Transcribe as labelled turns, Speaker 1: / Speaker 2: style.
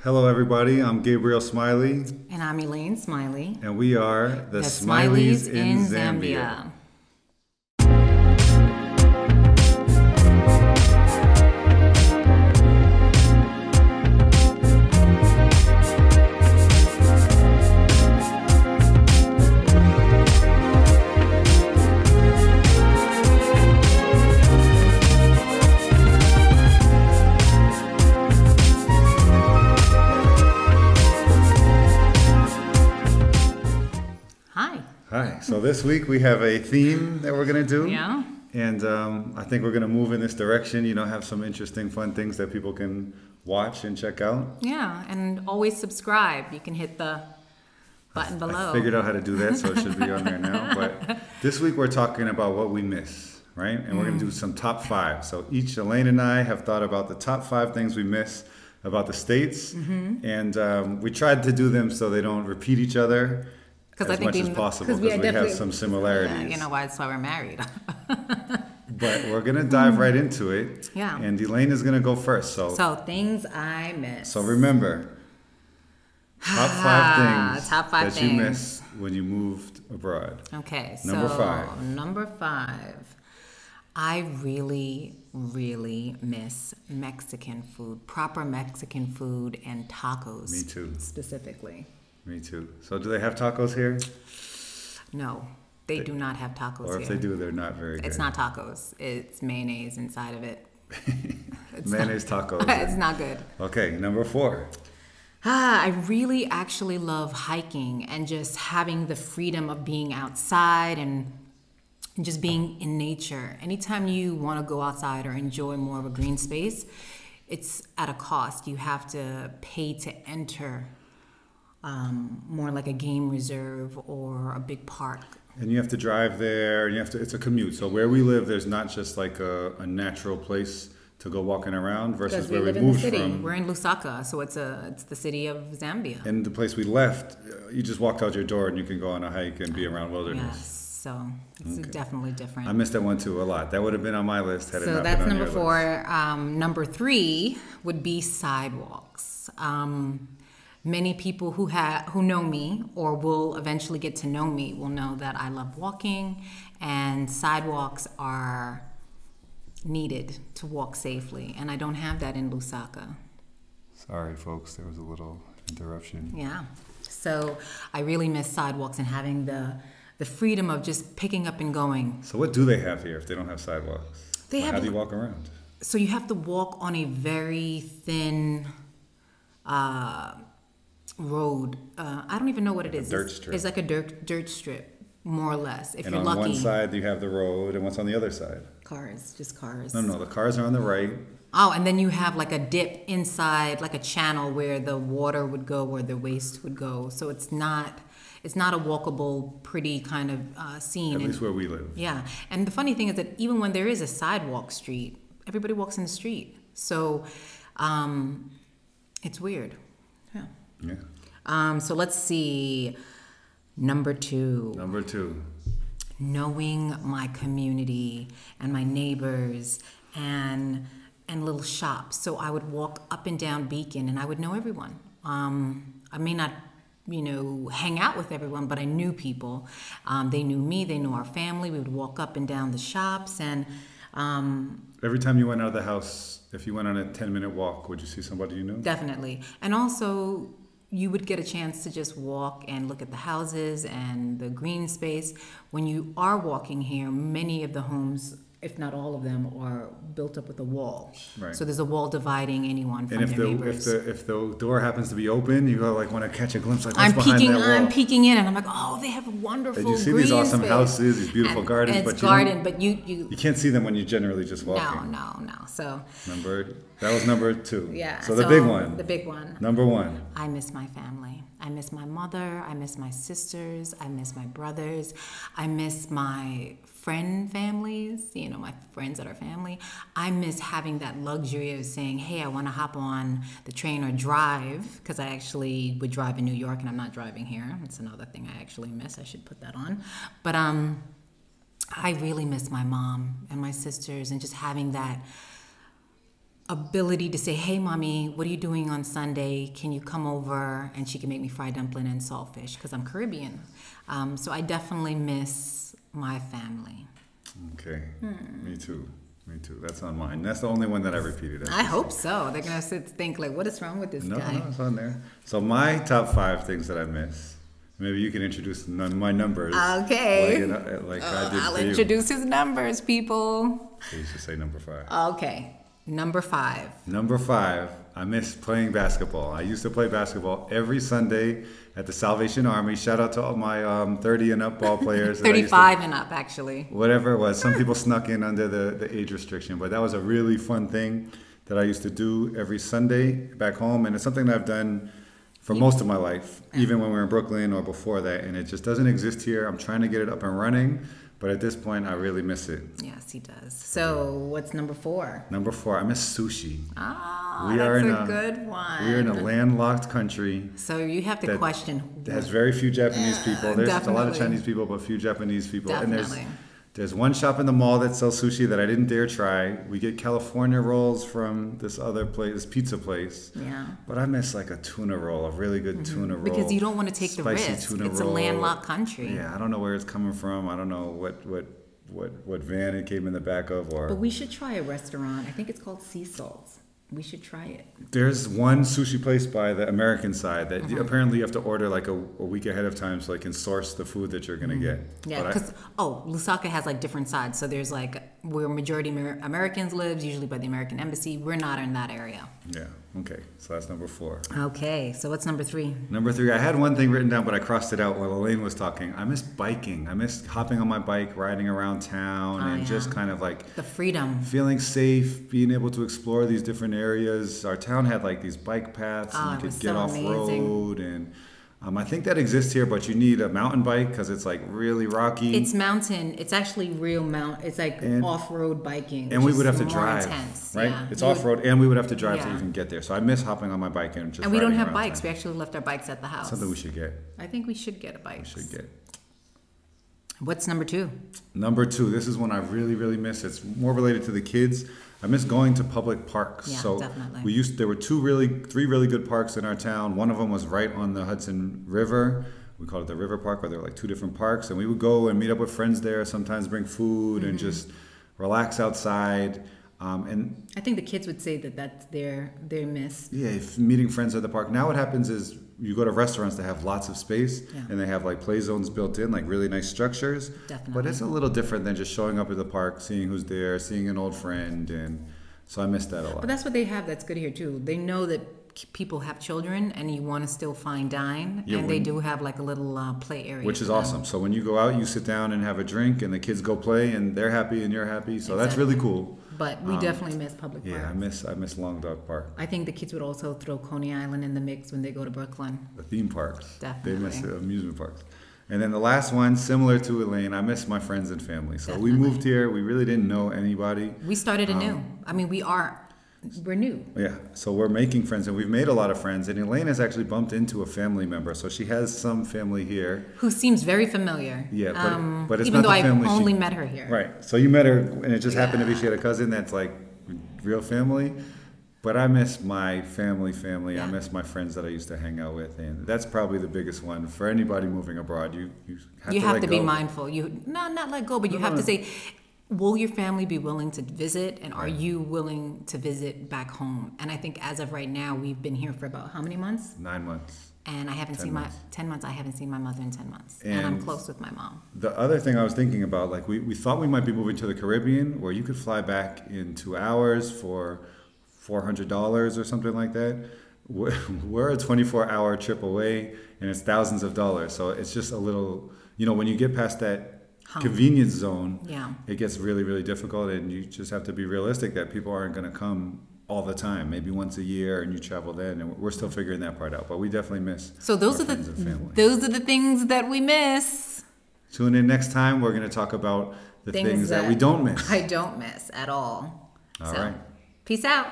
Speaker 1: Hello, everybody. I'm Gabriel Smiley.
Speaker 2: And I'm Elaine Smiley.
Speaker 1: And we are the Smileys in Zambia. Hi. So this week we have a theme that we're going to do.
Speaker 2: Yeah.
Speaker 1: And I think we're going to move in this direction, have some interesting, fun things that people can watch and check out.
Speaker 2: Yeah. And always subscribe. You can hit the button below.
Speaker 1: I figured out how to do that, so it should be on there now. But this week we're talking about what we miss, right? And we're going to do some top 5. So each, Elaine and I, have thought about the top 5 things we miss about the States. And we tried to do them so they don't repeat each other. As much as possible, because we have some similarities.
Speaker 2: Yeah, that's why we're married.
Speaker 1: But we're going to dive right into it.
Speaker 2: Yeah.
Speaker 1: And Elaine is going to go first.
Speaker 2: So things I miss.
Speaker 1: So remember, top 5 things you missed when you moved abroad.
Speaker 2: Okay.
Speaker 1: Number 5.
Speaker 2: Number 5. I really, really miss Mexican food, proper Mexican food and tacos.
Speaker 1: Me too.
Speaker 2: Specifically.
Speaker 1: Me too. So do they have tacos here?
Speaker 2: No, they do not have tacos here.
Speaker 1: Or if they do, they're not very good.
Speaker 2: It's not tacos. It's mayonnaise inside of it.
Speaker 1: Mayonnaise tacos.
Speaker 2: It's not good.
Speaker 1: Okay, number 4.
Speaker 2: I really actually love hiking and just having the freedom of being outside and just being in nature. Anytime you want to go outside or enjoy more of a green space, it's at a cost. You have to pay to enter more like a game reserve or a big park. And
Speaker 1: you have to drive there, and it's a commute. So where we live, there's not just like a natural place to go walking around versus where we moved from.
Speaker 2: We're in Lusaka, so it's the city of Zambia.
Speaker 1: And the place we left, you just walked out your door and you can go on a hike and be around wilderness.
Speaker 2: Yes, so it's definitely different.
Speaker 1: I missed that one too a lot. That would have been on my list had it not been on your list.
Speaker 2: So that's number 4. Number 3 would be sidewalks. Many people who know me or will eventually get to know me will know that I love walking, and sidewalks are needed to walk safely, and I don't have that in Lusaka.
Speaker 1: Sorry, folks, there was a little interruption.
Speaker 2: Yeah, so I really miss sidewalks and having the freedom of just picking up and going.
Speaker 1: So what do they have here if they don't have sidewalks? How do you walk around?
Speaker 2: So you have to walk on a very thin road. I don't even know what it is.
Speaker 1: Dirt strip.
Speaker 2: It's like a dirt strip, more or less. If you're lucky.
Speaker 1: And on one side you have the road, and what's on the other side?
Speaker 2: Cars, just cars.
Speaker 1: No, the cars are on the right.
Speaker 2: Oh, and then you have like a dip inside, like a channel where the water would go or the waste would go. So it's not a walkable, pretty kind of scene.
Speaker 1: At least where we live.
Speaker 2: Yeah, and the funny thing is that even when there is a sidewalk street, everybody walks in the street. So it's weird. Yeah. So let's see. Number 2.
Speaker 1: Number 2.
Speaker 2: Knowing my community and my neighbors and little shops. So I would walk up and down Beacon and I would know everyone. I may not, hang out with everyone, but I knew people. They knew me. They knew our family. We would walk up and down the shops and.
Speaker 1: Every time you went out of the house, if you went on a 10-minute walk, would you see somebody you knew?
Speaker 2: Definitely. And also, you would get a chance to just walk and look at the houses and the green space. When you are walking here, many of the homes, if not all of them, are built up with a wall.
Speaker 1: Right.
Speaker 2: So there's a wall dividing anyone from their neighbors.
Speaker 1: If the door happens to be open, you want to catch a glimpse what's behind that wall.
Speaker 2: I'm peeking in, and I'm like, oh, they have a wonderful green space.
Speaker 1: And you see these awesome houses, these beautiful gardens,
Speaker 2: but
Speaker 1: you can't see them when you're generally just walking.
Speaker 2: No. So
Speaker 1: that was number 2.
Speaker 2: Yeah.
Speaker 1: So the big one.
Speaker 2: The big one.
Speaker 1: Number 1.
Speaker 2: I miss my family. I miss my mother. I miss my sisters. I miss my brothers. I miss my friend families, my friends that are family. I miss having that luxury of saying, hey, I want to hop on the train or drive, because I actually would drive in New York and I'm not driving here. It's another thing I actually miss. I should put that on. But I really miss my mom and my sisters and just having that ability to say, hey, mommy, what are you doing on Sunday? Can you come over? And she can make me fried dumpling and saltfish because I'm Caribbean. So I definitely miss my family.
Speaker 1: Okay. Me too. That's on mine. That's the only one that I repeated.
Speaker 2: I hope so. They're going to think, like, what is wrong with this guy?
Speaker 1: No, it's on there. So my top 5 things that I miss. Maybe you can introduce my numbers.
Speaker 2: Okay.
Speaker 1: Like I did
Speaker 2: I'll
Speaker 1: for you.
Speaker 2: introduce his numbers, people.
Speaker 1: So you should say number 5.
Speaker 2: Okay. Number 5.
Speaker 1: Number 5, I miss playing basketball. I used to play basketball every Sunday at the Salvation Army. Shout out to all my 30 and up ball players.
Speaker 2: 35 and up, actually.
Speaker 1: Whatever it was. Some people snuck in under the age restriction, but that was a really fun thing that I used to do every Sunday back home. And it's something that I've done for most of my life, even when we were in Brooklyn or before that. And it just doesn't exist here. I'm trying to get it up and running. But at this point, I really miss it.
Speaker 2: Yes, he does. So what's number 4?
Speaker 1: Number 4, I miss sushi.
Speaker 2: Oh, that's a good one.
Speaker 1: We are in a landlocked country.
Speaker 2: So you have to question.
Speaker 1: It has very few Japanese people. There's a lot of
Speaker 2: Definitely.
Speaker 1: Chinese people, but few Japanese people.
Speaker 2: Definitely.
Speaker 1: And there's one shop in the mall that sells sushi that I didn't dare try. We get California rolls from this other place, this pizza place.
Speaker 2: Yeah.
Speaker 1: But I miss like a tuna roll, a really good tuna roll.
Speaker 2: Because you don't want to take the
Speaker 1: Spicy
Speaker 2: risk.
Speaker 1: tuna
Speaker 2: It's
Speaker 1: roll.
Speaker 2: a landlocked country.
Speaker 1: Yeah, I don't know where it's coming from. I don't know what van it came in the back of, or.
Speaker 2: But we should try a restaurant. I think it's called Sea Salts. We should try it.
Speaker 1: There's one sushi place by the American side that apparently you have to order like a week ahead of time so they can source the food that you're going to get.
Speaker 2: Yeah, because, Lusaka has like different sides. So there's like where majority Americans lives, usually by the American embassy. We're not in that area.
Speaker 1: Yeah, okay. So that's number 4.
Speaker 2: Okay, so what's number 3?
Speaker 1: Number 3, I had one thing written down, but I crossed it out while Elaine was talking. I miss biking. I miss hopping on my bike, riding around town, and just kind of like
Speaker 2: the freedom.
Speaker 1: feeling safe, being able to explore these different areas. Our town had like these bike paths, and you could get off road, and I think that exists here, but you need a mountain bike because it's like really rocky.
Speaker 2: It's mountain. It's actually real mountain. It's like off-road biking.
Speaker 1: And we would have to
Speaker 2: more
Speaker 1: drive,
Speaker 2: intense.
Speaker 1: right?
Speaker 2: Yeah.
Speaker 1: It's off-road, and we would have to drive to even get there. So I miss hopping on my bike and just.
Speaker 2: And we don't
Speaker 1: riding
Speaker 2: have
Speaker 1: around
Speaker 2: bikes.
Speaker 1: town.
Speaker 2: We actually left our bikes at the house.
Speaker 1: Something we should get.
Speaker 2: I think we should get a bike.
Speaker 1: We should get.
Speaker 2: What's number 2?
Speaker 1: Number 2, this is one I really, really miss. It's more related to the kids. I miss going to public parks.
Speaker 2: Yeah,
Speaker 1: so
Speaker 2: definitely.
Speaker 1: There were 3 really good parks in our town. One of them was right on the Hudson River. We called it the River Park, where there were like 2 different parks, and we would go and meet up with friends there. Sometimes bring food and just relax outside. And
Speaker 2: I think the kids would say that that's their miss.
Speaker 1: yeah, meeting friends at the park. Now what happens is you go to restaurants that have lots of space, and they have like play zones built in, like really nice structures.
Speaker 2: Definitely.
Speaker 1: But it's a little different than just showing up at the park, seeing who's there, seeing an old friend, and so I miss that a lot.
Speaker 2: But that's what they have. That's good here too. They know that people have children, and you want to still fine dine, and they do have like a little play area,
Speaker 1: which is awesome. So when you go out, you sit down and have a drink, and the kids go play, and they're happy, and you're happy. So that's really cool.
Speaker 2: But we definitely miss public parks.
Speaker 1: Yeah, I miss Long Dog Park.
Speaker 2: I think the kids would also throw Coney Island in the mix when they go to Brooklyn.
Speaker 1: The theme parks.
Speaker 2: Definitely.
Speaker 1: They miss the amusement parks. And then the last one, similar to Elaine, I miss my friends and family. So we moved here. We really didn't know anybody.
Speaker 2: We started anew. I mean, we're new.
Speaker 1: Yeah, so we're making friends, and we've made a lot of friends. And Elaine has actually bumped into a family member, so she has some family here.
Speaker 2: Who seems very familiar.
Speaker 1: Yeah, but it's
Speaker 2: even
Speaker 1: not
Speaker 2: though
Speaker 1: the family
Speaker 2: I've only met her here.
Speaker 1: Right, so you met her, and it just happened to be she had a cousin that's like real family. But I miss my family.
Speaker 2: Yeah.
Speaker 1: I miss my friends that I used to hang out with, and that's probably the biggest one for anybody moving abroad. You have to
Speaker 2: be mindful. You not let go, but you have to say, will your family be willing to visit, and are you willing to visit back home? And I think as of right now, we've been here for about how many months?
Speaker 1: 9 months.
Speaker 2: And I haven't seen 10 months. I haven't seen my mother in 10 months, and I'm close with my mom.
Speaker 1: The other thing I was thinking about, like we thought we might be moving to the Caribbean, where you could fly back in 2 hours for $400 or something like that. We're a 24-hour trip away, and it's thousands of dollars. So it's just a little, when you get past that convenience zone, it gets really, really difficult, and you just have to be realistic that people aren't going to come all the time. Maybe once a year, and you travel then, and we're still figuring that part out. But we definitely miss.
Speaker 2: So those are the things that we miss.
Speaker 1: Tune in next time. We're going to talk about the things that we don't miss.
Speaker 2: I don't miss at all.
Speaker 1: All right.
Speaker 2: Peace out.